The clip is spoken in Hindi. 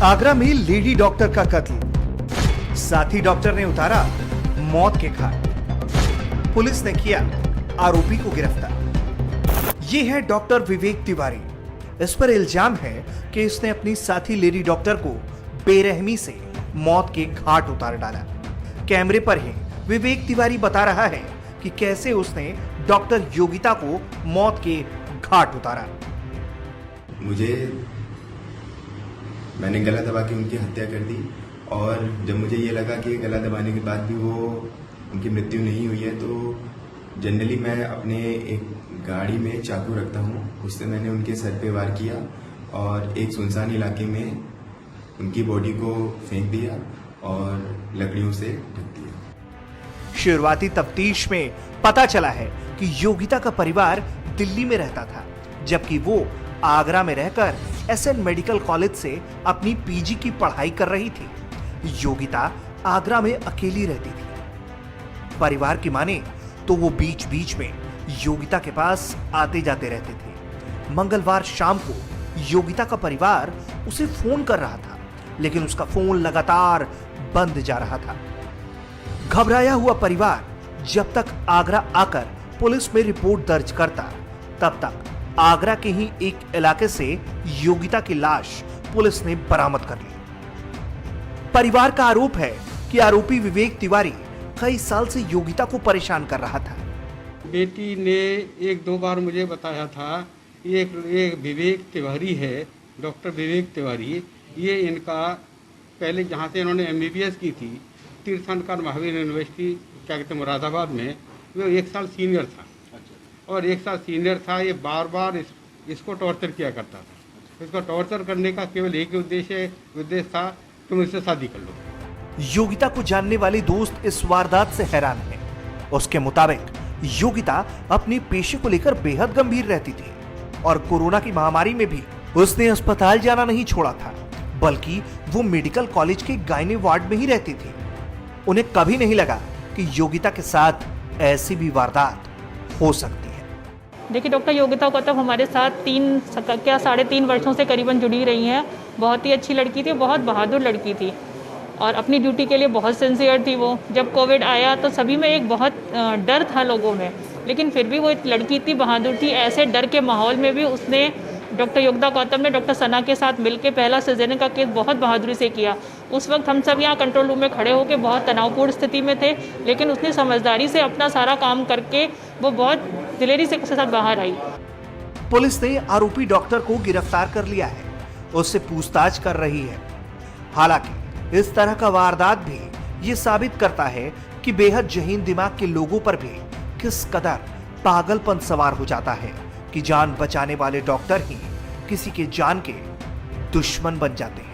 आगरा में लेडी डॉक्टर का कत्ल, साथी डॉक्टर ने उतारा मौत के घाट। पुलिस ने किया आरोपी को गिरफ्तार। ये है डॉक्टर विवेक तिवारी। इस पर इल्जाम है कि इसने अपनी साथी लेडी डॉक्टर को बेरहमी से मौत के घाट उतार डाला। कैमरे पर ही विवेक तिवारी बता रहा है कि कैसे उसने डॉक्टर योगिता को मौत के घाट उतारा। मैंने गला दबा के उनकी हत्या कर दी और जब मुझे ये लगा कि गला दबाने के बाद भी वो उनकी मृत्यु नहीं हुई है तो जनरली मैं अपने एक गाड़ी में चाकू रखता हूँ, उससे मैंने उनके सर पे वार किया और एक सुनसान इलाके में उनकी बॉडी को फेंक दिया और लकड़ियों से ढक दिया। शुरुआती तफ्तीश में पता चला है कि योगिता का परिवार दिल्ली में रहता था, जबकि वो आगरा में रहकर एसएन मेडिकल कॉलेज से अपनी पीजी की पढ़ाई कर रही थी। योगिता आगरा में अकेली रहती थी। परिवार की माने तो वो बीच बीच में योगिता के पास आते जाते रहते थे। मंगलवार शाम को योगिता का परिवार उसे फोन कर रहा था, लेकिन उसका फोन लगातार बंद जा रहा था। घबराया हुआ परिवार जब तक आगरा आकर पुलिस में रिपोर्ट दर्ज करता, तब तक आगरा के ही एक इलाके से योगिता की लाश पुलिस ने बरामद कर ली। परिवार का आरोप है कि आरोपी विवेक तिवारी कई साल से योगिता को परेशान कर रहा था। बेटी ने एक दो बार मुझे बताया था, ये विवेक तिवारी है, डॉक्टर विवेक तिवारी, ये इनका पहले जहाँ से इन्होंने एमबीबीएस की थी तीर्थंकर महावीर यूनिवर्सिटी क्या कहते हैं मुरादाबाद में, वो 1 साल सीनियर था और 1 साल सीनियर था। ये बार बार इसको टॉर्चर किया करता था। इसको टॉर्चर करने का केवल एक ही उद्देश्य था, तुम इससे शादी कर लो। योगिता को जानने वाले दोस्त इस वारदात से हैरान हैं। उसके मुताबिक योगिता अपने पेशे को लेकर बेहद गंभीर रहती थी और कोरोना की महामारी में भी उसने अस्पताल जाना नहीं छोड़ा था, बल्कि वो मेडिकल कॉलेज के गायने वार्ड में ही रहती थी। उन्हें कभी नहीं लगा कि योगिता के साथ ऐसी भी वारदात हो सकती है। देखिए, डॉक्टर योगिता गौतम हमारे साथ 3.5 वर्षों से करीबन जुड़ी रही हैं। बहुत ही अच्छी लड़की थी, बहुत बहादुर लड़की थी और अपनी ड्यूटी के लिए बहुत सिंसियर थी वो। जब कोविड आया तो सभी में एक बहुत डर था लोगों में, लेकिन फिर भी वो एक लड़की इतनी बहादुर थी। ऐसे डर के माहौल में भी उसने, डॉक्टर योगिता गौतम ने डॉक्टर सना के साथ मिलकर पहला सिजेरियन का केस बहुत बहादुरी से किया। उस वक्त हम सब यहाँ कंट्रोल रूम में खड़े होकर बहुत तनावपूर्ण स्थिति में थे, लेकिन उसने समझदारी से अपना सारा काम करके वो बहुत दिलेरी से उसके साथ बाहर आई। पुलिस ने आरोपी डॉक्टर को गिरफ्तार कर लिया है, उससे पूछताछ कर रही है। हालांकि इस तरह का वारदात भी ये साबित करता है कि बेहद जहीन दिमाग के लोगों पर भी किस कदर पागलपन सवार हो जाता है कि जान बचाने वाले डॉक्टर ही किसी के जान के दुश्मन बन जाते हैं।